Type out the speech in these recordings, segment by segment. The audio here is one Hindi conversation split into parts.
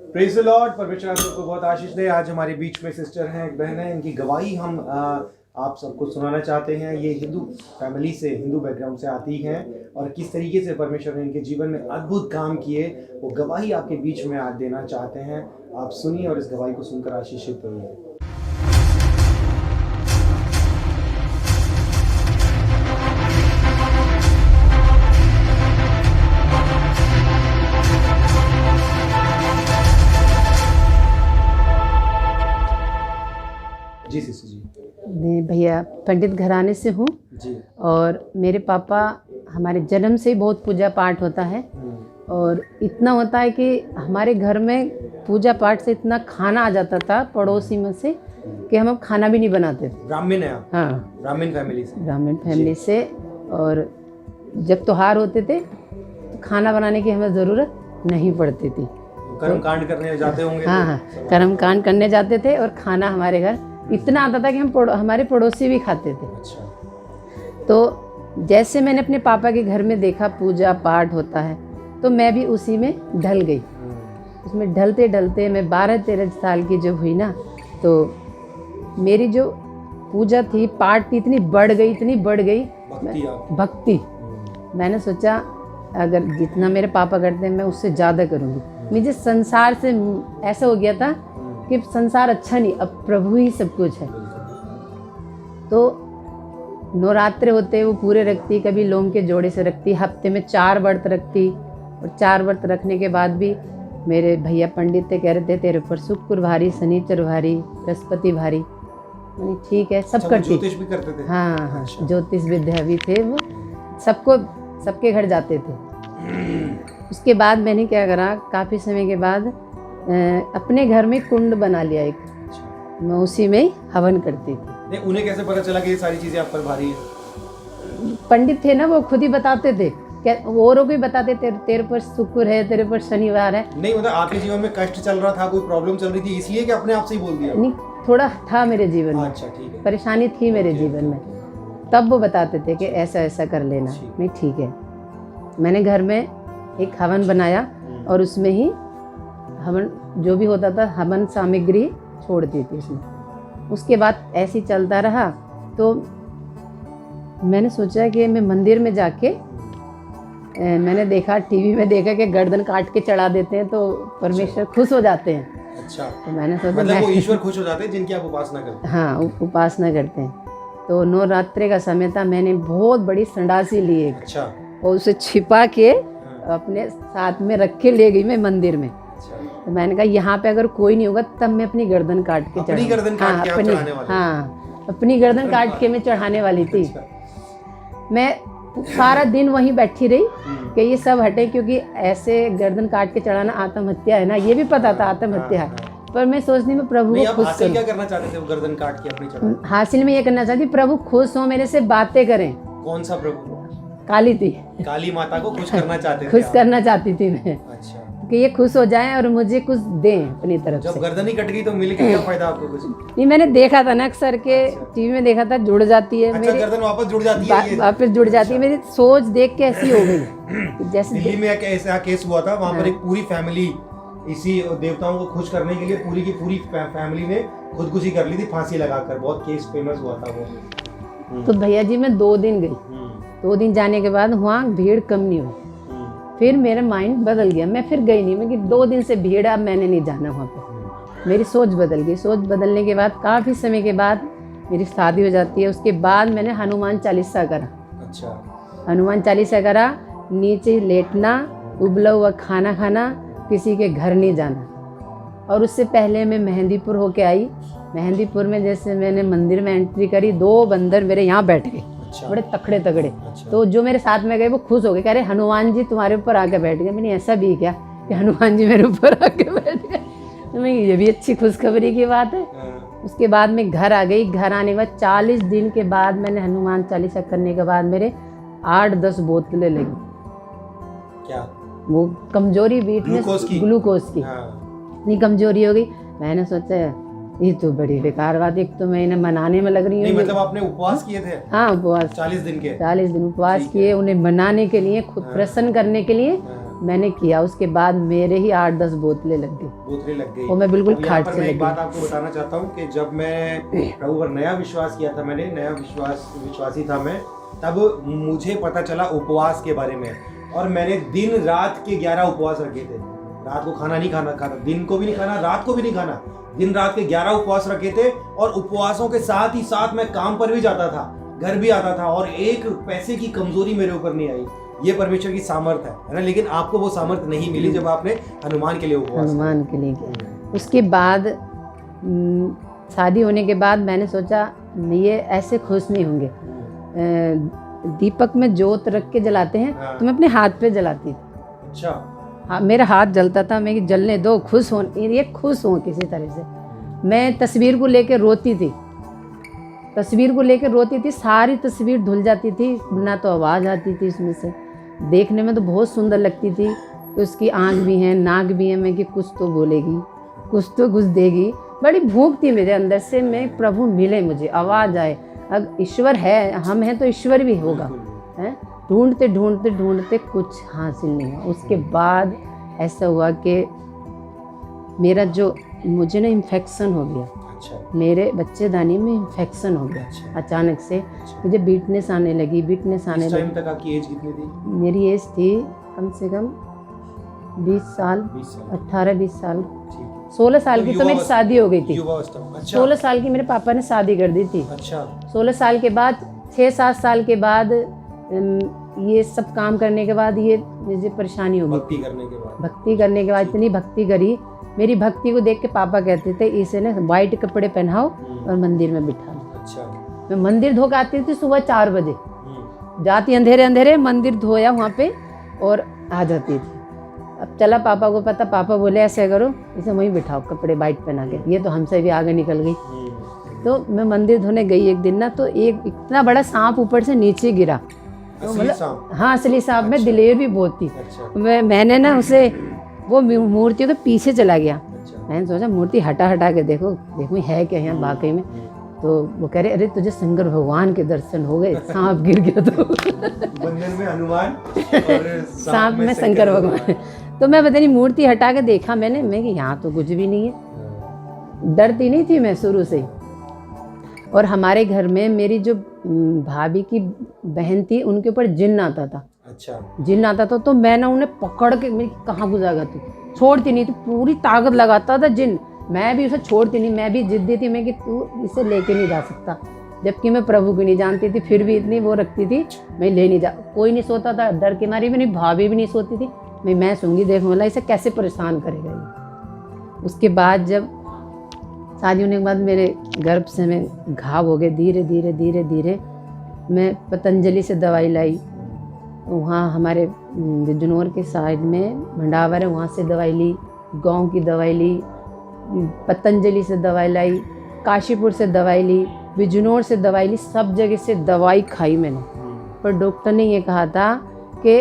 Praise the Lord. परमेश्वर आप सबको बहुत आशीष दे। आज हमारे बीच में सिस्टर हैं, एक बहन है, इनकी गवाही हम आप सबको सुनाना चाहते हैं। ये हिंदू फैमिली से, हिंदू बैकग्राउंड से आती हैं और किस तरीके से परमेश्वर ने इनके जीवन में अद्भुत काम किए, वो गवाही आपके बीच में आज देना चाहते हैं। आप सुनिए और इस गवाही को सुनकर आशीषित होइए। जी सिस्टर जी। मैं भैया पंडित घराने से हूँ जी। और मेरे पापा हमारे जन्म से ही बहुत पूजा पाठ होता है और इतना होता है कि हमारे घर में पूजा पाठ से इतना खाना आ जाता था पड़ोसी में से कि हम अब खाना भी नहीं बनाते थे। ब्राह्मण है आप? हाँ, ब्राह्मण फैमिली से। ब्राह्मण फैमिली से। और जब त्योहार होते थे तो खाना बनाने की हमें ज़रूरत नहीं पड़ती थी। कर्म कांड करने जाते होंगे? हाँ हाँ, कर्म कांड करने जाते थे और खाना हमारे घर इतना आता था कि हमारे पड़ोसी भी खाते थे। अच्छा। तो जैसे मैंने अपने पापा के घर में देखा पूजा पाठ होता है तो मैं भी उसी में ढल गई। उसमें ढलते ढलते मैं 12-13 साल की जब हुई ना, तो मेरी जो पूजा थी, पाठ थी, इतनी बढ़ गई भक्ति। मैंने सोचा अगर जितना मेरे पापा करते हैं मैं उससे ज़्यादा करूँगी। मुझे संसार से ऐसा हो गया था कि संसार अच्छा नहीं, अब प्रभु ही सब कुछ है। तो नवरात्रे होते वो पूरे रखती, कभी लोम के जोड़े से रखती, हफ्ते में 4 व्रत रखती। और 4 व्रत रखने के बाद भी मेरे भैया पंडित थे, कह रहे थे तेरे ऊपर शुक्र भारी, शनिचर भारी, बृहस्पति भारी। मैंने ठीक है, सब करती। ज्योतिष भी करते थे? हाँ हाँ, ज्योतिष विद्या भी थे वो, सबके घर जाते थे। उसके बाद मैंने क्या करा, काफ़ी समय के बाद अपने घर में कुंड बना लिया एक, मैं उसी में ही हवन करती थी। नहीं, उन्हें कैसे पता चला कि ये सारी चीजें आप पर भारी है? पंडित थे ना, वो खुद ही बताते थे, क्या औरों को भी बताते, तेरे पर शुक्र है, तेरे पर शनिवार है। नहीं, मतलब आपके जीवन में कष्ट चल रहा था, कोई प्रॉब्लम चल रही थी, इसलिए कि अपने आप से ही बोल दिया? नहीं, थोड़ा था मेरे जीवन में। अच्छा, ठीक है। परेशानी थी मेरे जीवन में, तब वो बताते थे कि ऐसा ऐसा कर लेना। नहीं ठीक है, मैंने घर में एक हवन बनाया और उसमें ही हवन जो भी होता था, हवन सामग्री छोड़ दी थी उसमें। उसके बाद ऐसे ही चलता रहा। तो मैंने सोचा कि मैं मंदिर में जाके मैंने देखा, टीवी में देखा कि गर्दन काट के चढ़ा देते हैं तो परमेश्वर खुश हो जाते हैं। अच्छा। तो मैंने सोचा मतलब वो ईश्वर खुश हो जाते हैं जिनकी आप उपासना करते हैं? हाँ, उपासना करते हैं। तो नवरात्रि का समय था, मैंने बहुत बड़ी संडासी ली एक। अच्छा। और उसे छिपा के अपने साथ में रख के ले गई मैं मंदिर में। तो मैंने कहा यहाँ पे अगर कोई नहीं होगा तब मैं अपनी गर्दन काट के अपनी गर्दन काट के आप चढ़ाने वाले? हाँ, अपनी गर्दन काट के मैं चढ़ाने वाली थी। मैं सारा दिन वहीं बैठी रही कि ये सब हटे, क्योंकि ऐसे गर्दन काट के चढ़ाना आत्महत्या है ना, ये भी पता था आत्महत्या है। पर मैं सोचनी मैं प्रभु को खुश हासिल क्या करना चाहते थे वो गर्दन काट के अपनी चढ़ाने? हासिल में ये करना चाहती, प्रभु खुश हो, मेरे से बातें करें। कौन सा प्रभु? काली थी, काली माता को खुश करना चाहते थे? खुश करना चाहती थी मैं। अच्छा। कि ये खुश हो जाएं और मुझे कुछ दें अपनी तरफ से। जब गर्दन ही कट गई तो मिल के क्या फायदा आपको कुछ? नहीं, मैंने देखा था ना अक्सर के टीवी में देखा था, जुड़ जाती है। अच्छा, मेरी गर्दन वापस जुड़ जाती है? वापस जुड़ जाती है। मेरी सोच देख के ऐसी हो गई। जैसे दिल्ली में एक ऐसा केस हुआ था, वहाँ पर एक पूरी फैमिली इसी देवताओं को खुश करने के लिए पूरी की पूरी फैमिली ने खुदकुशी कर ली थी फांसी लगाकर। बहुत केस फेमस हुआ था वो। तो भैया जी मैं 2 दिन गई। 2 दिन जाने के बाद वहाँ भीड़ कम नहीं हुई। फिर मेरा माइंड बदल गया, मैं फिर गई नहीं। मैं कि 2 दिन से भीड़ है, अब मैंने नहीं जाना वहाँ पे। मेरी सोच बदल गई। सोच बदलने के बाद काफ़ी समय के बाद मेरी शादी हो जाती है। उसके बाद मैंने हनुमान चालीसा करा। अच्छा। हनुमान चालीसा करा, नीचे लेटना, उबला हुआ खाना खाना, किसी के घर नहीं जाना। और उससे पहले मैं मेहंदीपुर होके आई। मेहंदीपुर में जैसे मैंने मंदिर में एंट्री करी, 2 बंदर मेरे यहाँ बैठ गए। अच्छा। बड़े तकड़े तगड़े। अच्छा। तो जो मेरे साथ में गए वो खुश हो गए, कह रहे हनुमान जी तुम्हारे ऊपर आके बैठ गए। मैंने ऐसा भी क्या कि हनुमान जी मेरे ऊपर आके बैठ गए? तो मैं ये भी अच्छी खुशखबरी की बात है। उसके बाद मैं घर आ गई। घर आने के बाद 40 दिन के बाद मैंने हनुमान चालीसा करने के बाद मेरे 8-10 बोतलें लगी। क्या? वो कमजोरी बीट में ग्लूकोज की इतनी कमजोरी हो गई। मैंने सोचा ये तो बड़ी बेकार बात, एक तो मैं इन्हें मनाने में लग रही हूँ। मतलब आपने उपवास किए थे? हाँ, उपवास 40 दिन के। 40 दिन उपवास किए, उन्हें मनाने के लिए, खुद प्रसन्न करने के लिए। मैंने किया। उसके बाद मेरे ही 8-10 बोतलें लग गई और मैं बिल्कुल अब यहाँ खाट पर से मैं एक लग बात गई। आपको बताना चाहता हूँ कि जब मैं प्रभु पर नया विश्वास किया था, मैंने नया विश्वासी था मैं, तब मुझे पता चला उपवास के बारे में, और मैंने दिन रात के 11 उपवास रखे थे। रात को खाना नहीं खाना, दिन को भी नहीं खाना, रात को भी नहीं खाना, दिन रात के 11 उपवास रखे थे। और उपवासों के साथ ही साथ मैं काम पर भी जाता था, घर भी आता था, और एक पैसे की कमजोरी मेरे ऊपर नहीं आई। ये परमेश्वर की सामर्थ है ना। लेकिन आपको वो सामर्थ नहीं मिली जब आपने हनुमान के लिए उपवास किया। हनुमान के लिए किया। उसके बाद शादी होने के बाद मैंने सोचा ये ऐसे खुश नहीं होंगे। दीपक में जोत रख के जलाते हैं, हाँ। तो मैं अपने हाथ पे जलाती थी। अच्छा। हाँ, मेरा हाथ जलता था, मैं कि जलने दो, खुश हो, ये खुश हो किसी तरह से। मैं तस्वीर को लेके रोती थी, सारी तस्वीर धुल जाती थी, ना तो आवाज़ आती थी उसमें से। देखने में तो बहुत सुंदर लगती थी कि उसकी आँख भी हैं, नाक भी है, मैं कि कुछ तो बोलेगी, कुछ तो कुछ देगी। बड़ी भूख थी मेरे अंदर से, मैं प्रभु मिले, मुझे आवाज़ आए, अगर ईश्वर है, हम हैं तो ईश्वर भी होगा, हैं। ढूंढते ढूंढते ढूंढते कुछ हासिल नहीं हुआ। उसके बाद ऐसा हुआ कि मेरा जो मुझे ना इन्फेक्शन हो गया। अच्छा। मेरे बच्चेदानी में इन्फेक्शन हो गया। अच्छा। अचानक से मुझे वीकनेस आने लगी। इस टाइम तक आपकी एज कितनी थी? मेरी एज थी कम से कम 20 साल, 18-20 साल। 16 साल की तो मेरी शादी हो गई थी। अच्छा। 16 साल की मेरे पापा ने शादी कर दी थी। अच्छा। 16 साल के बाद 6-7 साल के बाद ये सब काम करने के बाद ये मुझे परेशानी हो गई। भक्ति करने के बाद इतनी भक्ति करी, मेरी भक्ति को देख के पापा कहते थे इसे ना वाइट कपड़े पहनाओ और मंदिर में बिठा लो। अच्छा। मैं मंदिर धो के आती थी सुबह 4 बजे, जाती अंधेरे अंधेरे मंदिर धोया वहाँ पे और आ जाती थी। अब चला पापा को पता, पापा बोले ऐसे करो, इसे वहीं बिठाओ कपड़े वाइट पहना के। ये तो हमसे भी आगे निकल गई। तो मैं मंदिर धोने गई एक दिन ना, तो एक इतना बड़ा सांप ऊपर से नीचे गिरा। तो मतलब हाँ, असली सांप में दिलेर भी बहुत थी। मैंने ना उसे वो मूर्ति तो पीछे चला गया। मैंने सोचा मूर्ति हटा के देखो है क्या यहाँ वाकई में। तो वो कह रहे अरे तुझे शंकर भगवान के दर्शन हो गए, सांप गिर गया तो मंदिर में हनुमान और सांप में शंकर भगवान। तो मैं पता नहीं मूर्ति हटा के देखा मैंने, मैं कि यहाँ तो कुछ भी नहीं है। डरती नहीं थी मैं शुरू से। और हमारे घर में मेरी जो भाभी की बहन थी, उनके ऊपर जिन्न आता था। अच्छा। जिन्न आता था तो मैं ना उन्हें पकड़ के, मैं कहाँ गुजारा तू, छोड़ती नहीं, तो पूरी ताकत लगाता था जिन्न। मैं भी उसे छोड़ती नहीं, मैं भी जिद्दी थी, मैं कि तू इसे लेके नहीं जा सकता। जबकि मैं प्रभु की नहीं जानती थी, फिर भी इतनी वो रखती थी, मैं ले नहीं जा। कोई नहीं सोता था, डर के मारी भी नहीं, भाभी भी नहीं सोती थी। मैं सूंगी, देख मतलब इसे कैसे परेशान करेगा ये। उसके बाद जब शादी होने के बाद मेरे गर्भ से में घाव हो गए। धीरे धीरे मैं पतंजलि से दवाई लाई। वहाँ हमारे बिजनौर के साइड में भंडावर है, वहाँ से दवाई ली, गांव की दवाई ली, पतंजलि से दवाई लाई, काशीपुर से दवाई ली, बिजनौर से दवाई ली, सब जगह से दवाई खाई मैंने। पर डॉक्टर ने ये कहा था कि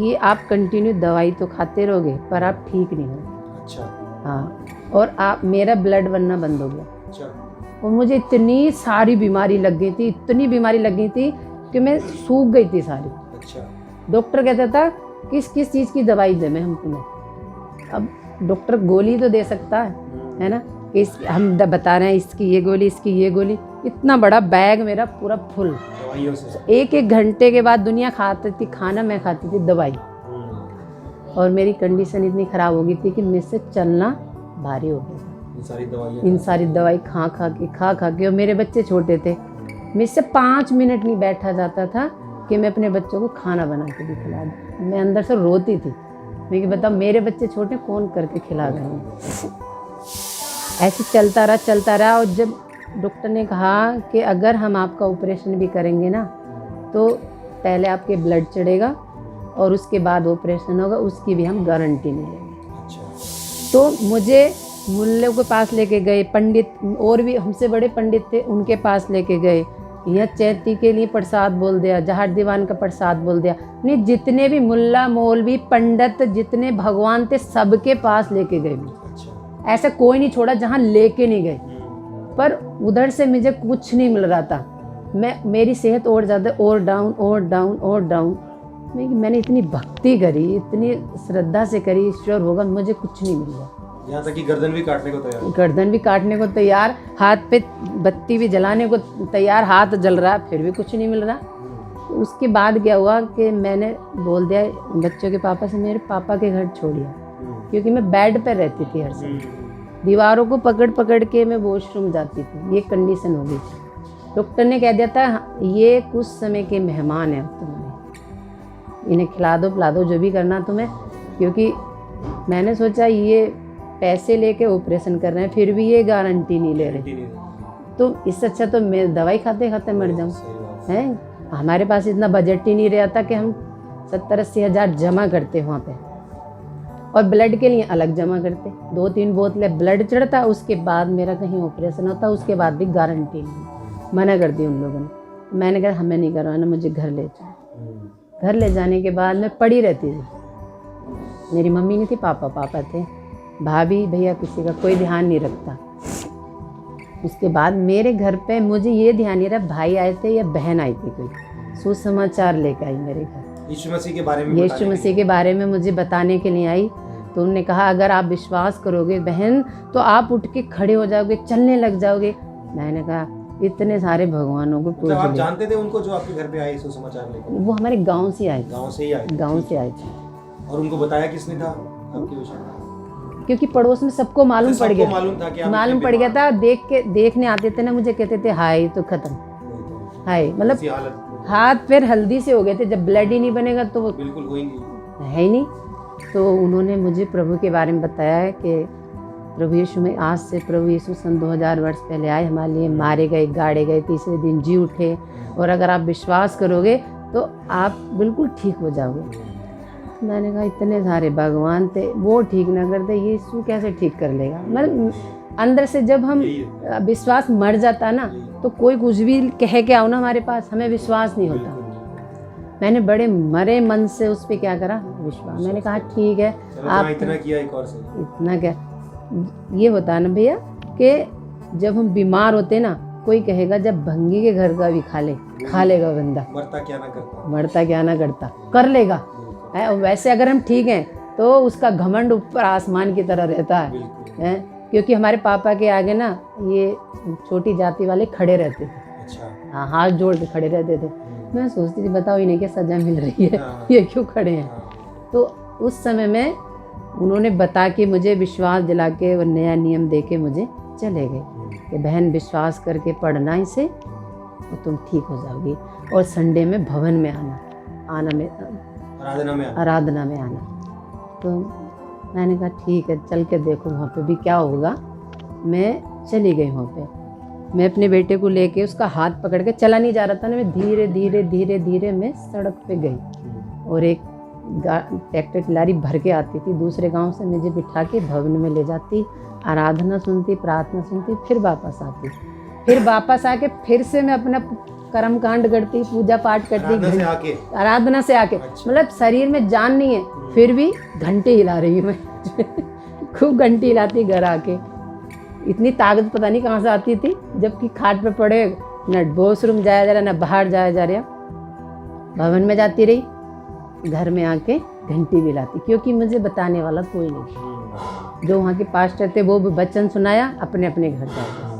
ये आप कंटिन्यू दवाई तो खाते रहोगे पर आप ठीक नहीं हो। अच्छा। हाँ, और आप मेरा ब्लड बनना बंद हो गया। अच्छा। और मुझे इतनी सारी बीमारी लग गई थी कि मैं सूख गई थी सारी। अच्छा। डॉक्टर कहता था किस चीज़ की दवाई दे मैं हम तुम्हें। अब डॉक्टर गोली तो दे सकता है ना, इस हम बता रहे हैं इसकी ये गोली, इसकी ये गोली। इतना बड़ा बैग मेरा पूरा फुल दवाइयों से। एक घंटे के बाद दुनिया खाती थी खाना, मैं खाती थी दवाई। और मेरी कंडीशन इतनी ख़राब हो गई थी कि मुझसे चलना भारी हो गया था। इन सारी दवाई खा के। और मेरे बच्चे छोटे थे, मुझसे 5 मिनट नहीं बैठा जाता था कि मैं अपने बच्चों को खाना बना के भी खिला दूँ। मैं अंदर से रोती थी, मैं कि बताओ मेरे बच्चे छोटे, कौन करके खिला देंगे। ऐसे चलता रहा। और जब डॉक्टर ने कहा कि अगर हम आपका ऑपरेशन भी करेंगे ना, तो पहले आपके ब्लड चढ़ेगा और उसके बाद ऑपरेशन होगा, उसकी भी हम गारंटी नहीं लेंगे। तो मुझे मुल्ले के पास लेके गए, पंडित और भी हमसे बड़े पंडित थे, उनके पास लेके गए। यहाँ चैती के लिए प्रसाद बोल दिया, जहार दीवान का प्रसाद बोल दिया। नहीं, जितने भी मुल्ला मौलवी पंडित जितने भगवान थे सबके पास लेके गए। ऐसा कोई नहीं छोड़ा जहाँ लेके नहीं गए। पर उधर से मुझे कुछ नहीं मिल रहा था। मेरी सेहत और ज़्यादा और डाउन। मैंने इतनी भक्ति करी, इतनी श्रद्धा से करी, ईश्वर होगा, मुझे कुछ नहीं मिल रहा। यहाँ तक कि गर्दन भी काटने को तैयार। गर्दन भी काटने को तैयार, हाथ पे बत्ती भी जलाने को तैयार, हाथ जल रहा, फिर भी कुछ नहीं मिल रहा। तो उसके बाद क्या हुआ कि मैंने बोल दिया बच्चों के पापा से, मेरे पापा के घर छोड़िया, क्योंकि मैं बेड पर रहती थी हर समय, दीवारों को पकड़ पकड़ के मैं वॉशरूम जाती थी, ये कंडीशन हो गई थी। डॉक्टर ने कह दिया था ये कुछ समय के मेहमान हैं तुम्हारे, इन्हें खिला दो पिला दो जो भी करना तुम्हें, क्योंकि मैंने सोचा ये पैसे लेके ऑपरेशन कर रहे हैं फिर भी ये गारंटी नहीं ले रहे, तो इससे अच्छा तो मैं दवाई खाते खाते मर जाऊँ। हैं हमारे पास इतना बजट ही नहीं रहता कि हम 70-80 हज़ार जमा करते वहाँ पे, और ब्लड के लिए अलग जमा करते, 2-3 बोतलें ब्लड चढ़ता, उसके बाद मेरा कहीं ऑपरेशन होता, उसके बाद भी गारंटी नहीं, मना कर दी उन लोगों ने। मैंने कहा हमें नहीं करवाना, मुझे घर ले जाओ। घर ले जाने के बाद मैं पड़ी रहती थी, मेरी मम्मी नहीं थी, पापा थे, भाभी भैया किसी का कोई ध्यान नहीं रखता। उसके बाद मेरे घर पे मुझे ये ध्यान नहीं रहा भाई आए थे या बहन आई थी, कोई सुसमाचार लेकर आई मेरे घर, यीशु मसीह के बारे में, यीशु मसीह के बारे में मुझे बताने के लिए आई। तो उन्होंने कहा अगर आप विश्वास करोगे बहन तो आप उठ के खड़े हो जाओगे, चलने लग जाओगे। मैंने कहा इतने सारे भगवानों को पूछ आप जानते थे उनको जो आपके घर पे आए सुसमाचार लेकर? वो हमारे गांव से आए, गांव से ही आए, गांव से आए थे। और उनको बताया किसने था आपके विषय में? क्योंकि पड़ोस में सबको मालूम पड़ गया, मालूम पड़ गया था, देखने आते थे ना, मुझे कहते थे हाय तो खत्म, हाय मतलब हाथ पैर हल्दी से हो गए थे, जब ब्लड ही नहीं बनेगा तो वो बिल्कुल होंगे है ही नहीं। तो उन्होंने मुझे प्रभु के बारे में बताया है कि प्रभु यीशु में आज से प्रभु यीशु सन 2000 वर्ष पहले आए, हमारे लिए मारे गए, गाड़े गए, तीसरे दिन जी उठे, और अगर आप विश्वास करोगे तो आप बिल्कुल ठीक हो जाओगे। मैंने कहा इतने सारे भगवान थे, वो ठीक ना करते, यीशु कैसे ठीक कर लेगा। मतलब अंदर से जब हम विश्वास मर जाता ना, तो कोई कुछ भी कह के आओ ना हमारे पास, हमें विश्वास नहीं होता। मैंने बड़े मरे मन से उस पर क्या करा, विश्वास। मैंने कहा ठीक है, आप इतना किया, एक और से इतना क्या ये होता है ना भैया कि जब हम बीमार होते ना, कोई कहेगा जब भंगी के घर का भी खा लेगा बंदा, मरता क्या ना करता, कर लेगा है। और वैसे अगर हम ठीक हैं तो उसका घमंड ऊपर आसमान की तरह रहता है, क्योंकि हमारे पापा के आगे ना ये छोटी जाति वाले खड़े रहते थे। अच्छा। हाँ, हाथ जोड़ के खड़े रहते थे। मैं सोचती थी बताओ इन्हें क्या सजा मिल रही है, ये क्यों खड़े हैं। तो उस समय में उन्होंने बता के मुझे विश्वास दिला के और नया नियम दे के मुझे चले गए कि बहन विश्वास करके पढ़ना इसे और तुम ठीक हो जाओगी, और संडे में भवन में आराधना में आना। तो मैंने कहा ठीक है, चल के देखो वहाँ पे भी क्या होगा। मैं चली गई वहाँ पे, मैं अपने बेटे को लेके उसका हाथ पकड़ के, चला नहीं जा रहा था ना, मैं धीरे धीरे धीरे धीरे मैं सड़क पे गई, और एक ट्रैक्टर की लारी भर के आती थी दूसरे गांव से, मुझे बिठा के भवन में ले जाती, आराधना सुनती, प्रार्थना सुनती, फिर वापस आती, फिर वापस आके फिर से मैं अपना कर्म कांड करती, पूजा पाठ करती, आराधना से आके अच्छा। मतलब शरीर में जान नहीं है, फिर भी घंटे हिला रही हूँ मैं खूब घंटी हिलाती घर आके। इतनी ताकत पता नहीं कहाँ से आती थी, जबकि खाट पे पड़े, न वॉशरूम जाया जा रहा, न बाहर जाया जा रहा। भवन में जाती रही, घर में आके घंटी भी लाती, क्योंकि मुझे बताने वाला कोई नहीं। जो वहाँ के पास्टर थे वो भी वचन सुनाया, अपने अपने घर जाते।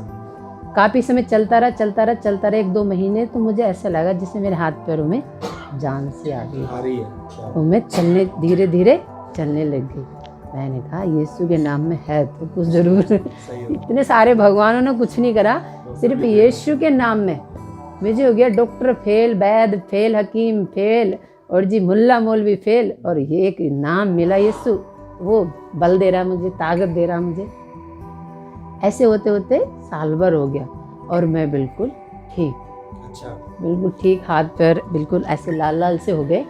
काफ़ी समय चलता रहा 1-2 महीने, तो मुझे ऐसा लगा जैसे मेरे हाथ पैरों में जान सी आ गई, तो मैं धीरे धीरे चलने लग गई। मैंने कहा यीशु के नाम में है तो कुछ जरूर इतने सारे भगवानों ने कुछ नहीं करा, सिर्फ यीशु के नाम में मुझे हो गया डॉक्टर फेल, वैद्य फेल, हकीम फेल, और जी मुल्ला मौलवी फेल, और ये एक नाम मिला यीशु, वो बल दे रहा मुझे, ताकत दे रहा मुझे। ऐसे होते होते साल भर हो गया और मैं बिल्कुल ठीक, अच्छा, बिल्कुल ठीक, हाथ पैर बिल्कुल ऐसे लाल लाल से हो गए।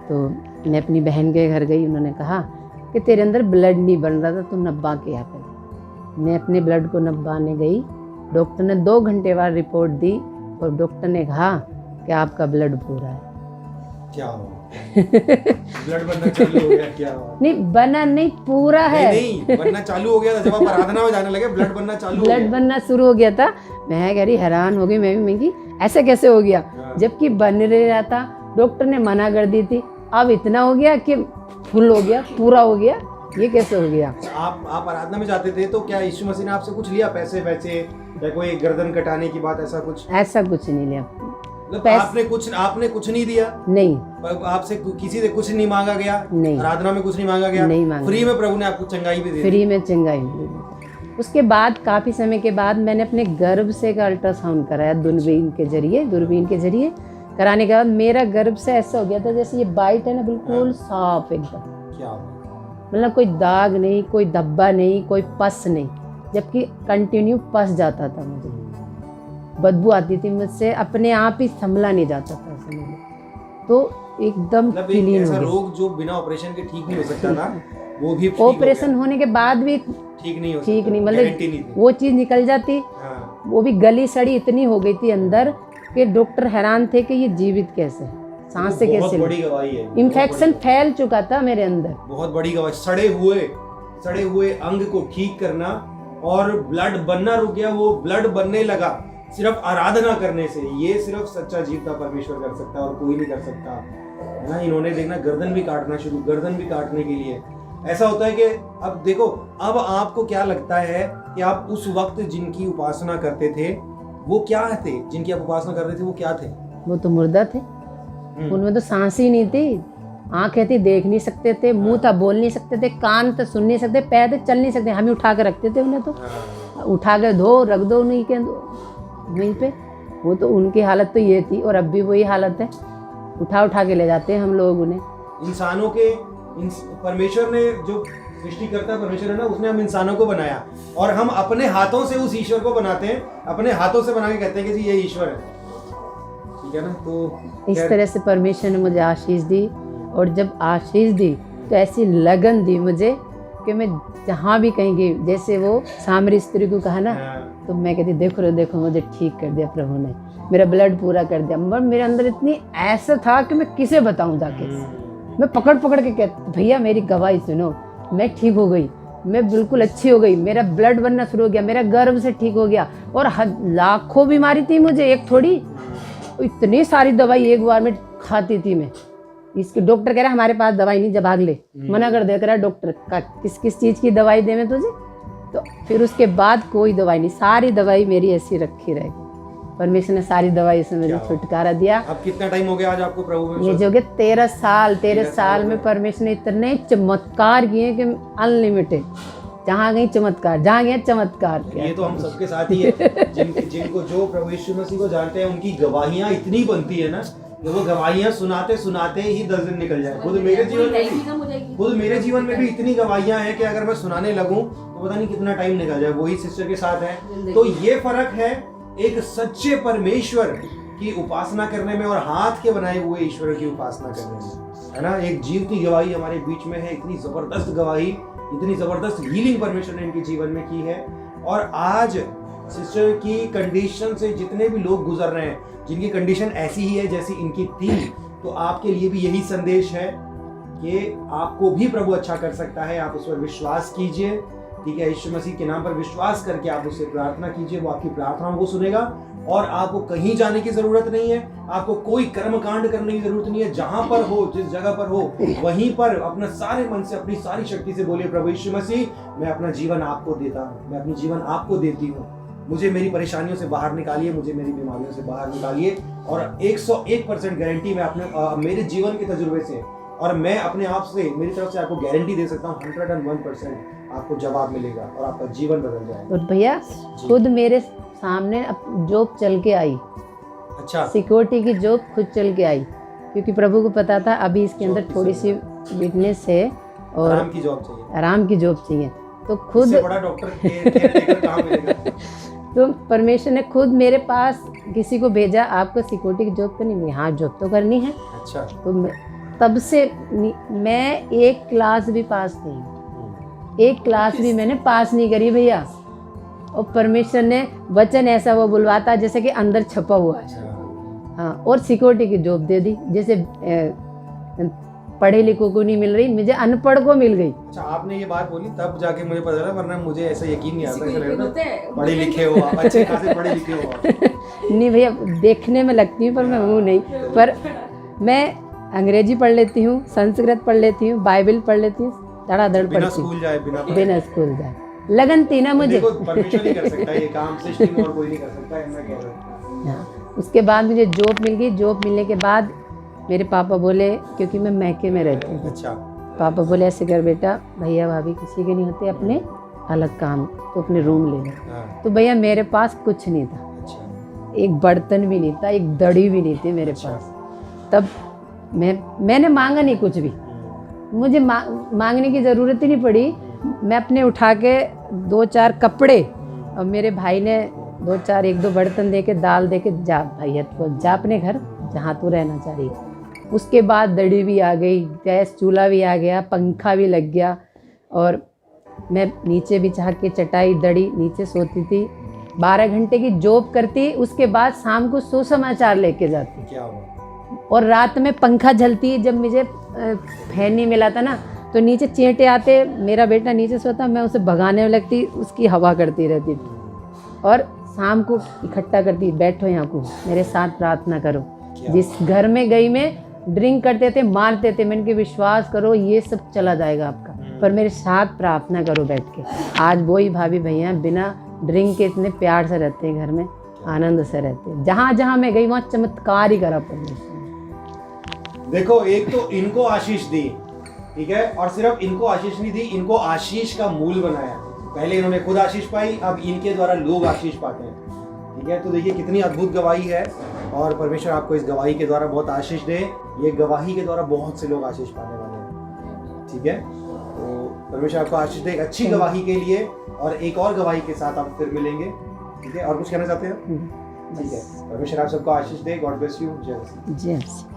तो मैं अपनी बहन के घर गई, उन्होंने कहा कि तेरे अंदर ब्लड नहीं बन रहा था, तू नब्बा के यहाँ पे। मैं अपने ब्लड को नब्बाने गई, डॉक्टर ने 2 घंटे बाद रिपोर्ट दी, और डॉक्टर ने कहा कि आपका ब्लड पूरा है। क्या हुआ? ब्लड बनना चालू हो गया? क्या हुआ? नहीं, बना नहीं, पूरा है। नहीं, बनना चालू हो गया था जब आप आराधना में जाने लगे, ब्लड बनना चालू हो गया। ब्लड बनना शुरू हो गया था। मैं कह रही हैरान हो गई, मैं कि ऐसे कैसे हो गया, जबकि बन रहा था। डॉक्टर ने मना कर दी थी अब इतना हो गया कि फुल हो गया, पूरा हो गया, ये कैसे हो गया। आप आराधना में जाते थे तो क्या यीशु मसीह ने आपसे कुछ लिया, पैसे वैसे, या कोई गर्दन कटाने की बात, ऐसा कुछ? ऐसा कुछ नहीं लिया, मतलब आपने कुछ नहीं दिया? नहीं, आपसे किसी से कुछ नहीं मांगा गया? नहीं, आराधना में कुछ नहीं मांगा गया? नहीं मांगा। फ्री में प्रभु ने आपको चंगाई भी दी? फ्री में चंगाई दी। उसके बाद काफ़ी समय के बाद मैंने अपने गर्भ से एक अल्ट्रासाउंड कराया दूरबीन के जरिए कराने के बाद मेरा गर्भ से ऐसा हो गया था जैसे ये बाइट है ना, बिल्कुल साफ एकदम, क्या मतलब कोई दाग नहीं, कोई धब्बा नहीं, कोई पस नहीं, जबकि कंटिन्यू पस जाता था, मुझे बदबू आती थी मुझसे, अपने आप ही संभला नहीं जाता था समझ लो। तो एकदम मतलब क्लीन हो ऐसा गया। रोग जो बिना ऑपरेशन के ठीक नहीं हो सकता था, वो भी ऑपरेशन होने के बाद भी ठीक नहीं मतलब वो चीज़ निकल जाती। हाँ। वो भी गली सड़ी इतनी हो गई थी अंदर कि डॉक्टर हैरान थे कि ये जीवित कैसे, सांस से कैसे, बड़ी गवाही है। इन्फेक्शन फैल चुका था मेरे अंदर, बहुत बड़ी गवाही। सड़े हुए अंग को ठीक करना और ब्लड बनना रुक गया, वो ब्लड बनने लगा सिर्फ आराधना करने से। ये सिर्फ सच्चा जीवता परमेश्वर कर सकता है और कोई नहीं कर सकता, है ना। इन्होंने देखना गर्दन भी काटने के लिए ऐसा होता है कि अब देखो, अब आपको क्या लगता है कि आप उस वक्त जिनकी उपासना करते थे वो क्या थे? जिनकी आप उपासना कर रहे थे वो क्या थे? वो तो मुर्दा थे, उनमें तो सांस ही नहीं थी, आंखें थी देख नहीं सकते थे, मुंह था बोल नहीं सकते थे, कान था सुन नहीं सकते, पैर थे चल नहीं सकते, हम ही उठा कर रखते थे उन्हें, तो उठा कर रख दो उन्हीं के वहीं पे। वो तो उनकी हालत तो ये थी और अब भी वही हालत है, उठा के ले जाते हैं हम लोग उन्हें। इंसानों के परमेश्वर ने जो सृष्टिकर्ता परमेश्वर है ना, उसने हम इंसानों को बनाया और हम अपने हाथों से उस ईश्वर को बनाते हैं, अपने हाथों से बना के कहते हैं कि जी ये ईश्वर है, ठीक है ना। तो इस तरह से परमेश्वर ने मुझे आशीष दी, और जब आशीष दी तो ऐसी लगन दी मुझे कि मैं जहाँ भी कहीं गई, जैसे वो सामरी स्त्री को कहा ना, तो मैं कहती देखो मुझे ठीक कर दिया प्रभु ने, मेरा ब्लड पूरा कर दिया। मगर मेरे अंदर इतनी ऐसा था कि मैं किसे बताऊं जाके, मैं पकड़ के कहती भैया मेरी गवाही सुनो, मैं ठीक हो गई, मैं बिल्कुल अच्छी हो गई, मेरा ब्लड बनना शुरू हो गया, मेरा गर्भ से ठीक हो गया। और लाखों बीमारी थी मुझे, एक थोड़ी, इतनी सारी दवाई एक बार में खाती थी मैं। इसके डॉक्टर कह रहा हमारे पास दवाई नहीं, जब भाग ले, मना कर दे रहा डॉक्टर का, किस चीज़ की दवाई दे मैं तुझे। तो फिर उसके बाद कोई दवाई नहीं, सारी दवाई मेरी ऐसी रखी रहेगी। परमेश्वर ने सारी दवाई से मुझे छुटकारा दिया। अब कितना टाइम हो गया आज आपको प्रभु में? ये जो कि 13 साल में परमेश्वर ने इतने चमत्कार किए कि अनलिमिटेड, जहाँ गई चमत्कार, जहाँ गए चमत्कार। ये तो हम सबके साथ ही है। जिनको जो प्रभु यीशु मसीह को जानते हैं उनकी गवाहियाँ इतनी बनती है ना, वो गवाहियाँ सुनाते ही 10 दिन निकल जाए। खुद मेरे जीवन में भी इतनी गवाहियाँ हैं कि अगर मैं सुनाने लगूं तो पता नहीं कितना टाइम निकल जाए। वही सिस्टर के साथ है। तो ये फर्क है एक सच्चे परमेश्वर की उपासना करने में और हाथ के बनाए हुए ईश्वर की उपासना करने में, है ना। एक जीवती गवाही हमारे बीच में है, इतनी जबरदस्त गवाही, इतनी जबरदस्त हीलिंग परमेश्वर ने इनके जीवन में की है। और आज सिस्टर की कंडीशन से जितने भी लोग गुजर रहे हैं, जिनकी कंडीशन ऐसी ही है जैसी इनकी थी, तो आपके लिए भी यही संदेश है कि आपको भी प्रभु अच्छा कर सकता है। आप उस पर विश्वास कीजिए, ठीक है। यीशु मसीह के नाम पर विश्वास करके आप उससे प्रार्थना कीजिए, वो आपकी प्रार्थनाओं को सुनेगा। और आपको कहीं जाने की जरूरत नहीं है, आपको कोई कर्मकांड करने की जरूरत नहीं है। जहां पर हो, जिस जगह पर हो, वहीं पर अपना सारे मन से, अपनी सारी शक्ति से बोलिए, प्रभु यीशु मसीह, मैं अपना जीवन आपको देता हूँ, मैं अपनी जीवन आपको देती हूँ। मुझे मेरी परेशानियों से बाहर निकालिए, मुझे मेरी बीमारियों से बाहर निकालिए। और 101% गारंटी मैं अपने मेरे जीवन के तजुर्बे से और मैं अपने आप से, मेरी तरफ से आपको गारंटी दे सकता हूँ, 101% आपको जवाब मिलेगा और आपका जीवन बदल जाएगा। और भैया खुद मेरे सामने जॉब चल के आई। अच्छा, सिक्योरिटी की जॉब खुद चल के आई, क्योंकि प्रभु को पता था अभी इसके अंदर थोड़ी सी वीकनेस है और आराम की जॉब चाहिए। तो खुद बड़ा डॉक्टर काम मिलेगा। तो परमेश्वर ने खुद मेरे पास किसी को भेजा, आपको सिक्योरिटी की जॉब तो नहीं मिली, हाँ जॉब तो करनी है। अच्छा। तो तब से मैं एक क्लास भी पास नहीं, एक क्लास भी मैंने पास नहीं करी भैया। और परमेश्वर ने वचन ऐसा वो बुलवाता जैसे कि अंदर छपा हुआ है। हाँ, और सिक्योरिटी की जॉब दे दी, जैसे पढ़े लिखों को नहीं मिल रही, मुझे अनपढ़ को मिल गई। अच्छा, आपने ये बात बोली तब जाके मुझे पता चला, वरना मुझे ऐसा यकीन नहीं आता। पढ़े लिखे हो आप, अच्छे खासे पढ़े लिखे हो आप। नहीं भैया, देखने में लगती हूँ पर मैं हूँ नहीं। पर मैं अंग्रेजी पढ़ लेती हूँ, संस्कृत पढ़ लेती हूँ, बाइबल पढ़ लेती हूँ, धड़ाधड़ बिना पढ़ती हूँ, स्कूल जाए बिना स्कूल जाए। लगन थी ना मुझे। देखो परमेश्वर ही कर सकता है ये काम, सृष्टि में और कोई नहीं कर सकता है, मैं कह रहा हूँ। हाँ, उसके बाद मुझे जॉब मिल गई। जॉब मिलने के बाद मेरे पापा बोले, क्योंकि मैं मैके में रहती हूँ, अच्छा। पापा बोले ऐसे कर बेटा, भैया भाभी किसी के नहीं होते, अपने अलग काम, तो अपने रूम ले लो। हाँ, तो भैया मेरे पास कुछ नहीं था, अच्छा। एक बर्तन भी नहीं था, एक दड़ी भी नहीं थी मेरे अच्छा। पास। तब मैंने मांगा नहीं कुछ भी, मुझे मांगने की ज़रूरत ही नहीं पड़ी। मैं अपने उठा के 2-4 कपड़े और मेरे भाई ने 2-4 1-2 बर्तन दे के, दाल दे के, जा भैया तो जा अपने घर जहाँ तू रहना चाह रही। उसके बाद दड़ी भी आ गई, गैस चूल्हा भी आ गया, पंखा भी लग गया, और मैं नीचे बिछा के चटाई दड़ी नीचे सोती थी। 12 घंटे की जॉब करती, उसके बाद शाम को सुसमाचार लेके जाती। क्या हुआ? और रात में पंखा झलती। जब मुझे फैन नहीं मिला था ना, तो नीचे चींटे आते, मेरा बेटा नीचे सोता, मैं उसे भगाने में लगती, उसकी हवा करती रहती थी। और शाम को इकट्ठा करती, बैठो यहाँ को, मेरे साथ प्रार्थना करो। जिस घर में गई मैं, ड्रिंक करते थे, मारते थे, मैंने कि विश्वास करो ये सब चला जाएगा आपका, पर मेरे साथ प्रार्थना करो बैठ के। आज वही भाभी भैया बिना ड्रिंक के इतने प्यार से रहते हैं, घर में आनंद से रहते हैं। जहाँ जहाँ मैं गई वहाँ चमत्कार ही करा परमेश्वर। देखो, एक तो इनको आशीष दी, ठीक है, और सिर्फ इनको आशीष नहीं दी, इनको आशीष का मूल बनाया। पहले इन्होंने खुद आशीष पाई, अब इनके द्वारा लोग आशीष पाते हैं, ठीक है। तो देखिए कितनी अद्भुत गवाही है, और परमेश्वर आपको इस गवाही के द्वारा बहुत आशीष दे। ये गवाही के द्वारा बहुत से लोग आशीष पाने वाले हैं, ठीक है। तो परमेश्वर आपको आशीष दे एक अच्छी गवाही के लिए, और एक और गवाही के साथ आप फिर मिलेंगे, ठीक है। और कुछ कहना चाहते हैं? ठीक है, परमेश्वर आप सबको आशीष दे। God bless you. जय मसीह। जय मसीह।